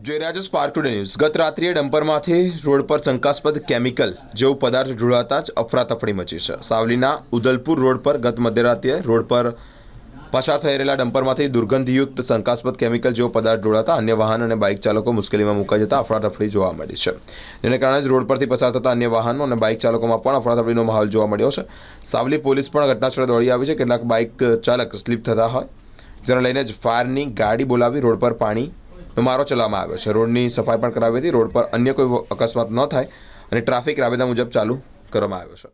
આપ જોઈ રહ્યા છો સ્પાર્ક ટુડે ન્યૂઝ। ગત રાત્રિએ ડમ્પરમાંથી રોડ પર શંકાસ્પદ કેમિકલ જેવું પદાર્થ ઢોળાતા જ અફરાતફરી મચી છે। સાવલીના ઉદલપુર રોડ પર ગત મધ્યરાત્રિએ રોડ પર પસાર થઈ રહેલા ડમ્પરમાંથી દુર્ગંધયુક્ત શંકાસ્પદ કેમિકલ જેવો પદાર્થ ઢોળાતા અન્ય વાહન અને બાઇક ચાલકો મુશ્કેલીમાં મુકાઈ જતા અફરાતફરી જોવા મળી છે। જેને કારણે જ રોડ પરથી પસાર થતા અન્ય વાહનો અને બાઇક ચાલકોમાં પણ અફરાતફરીનો માહોલ જોવા મળ્યો છે। સાવલી પોલીસ પણ ઘટનાસ્થળે દોડી આવી છે। કેટલાક બાઇક ચાલક સ્લીપ થતા હોય જેને લઈને જ ફાયરની ગાડી બોલાવી રોડ પર પાણીનો મારો ચલાવવામાં આવ્યો છે। રોડની સફાઈ પણ કરાવી હતી। રોડ પર અન્ય કોઈ અકસ્માત ન થાય અને ટ્રાફિક રાબેતા મુજબ ચાલુ કરવામાં આવ્યો છે।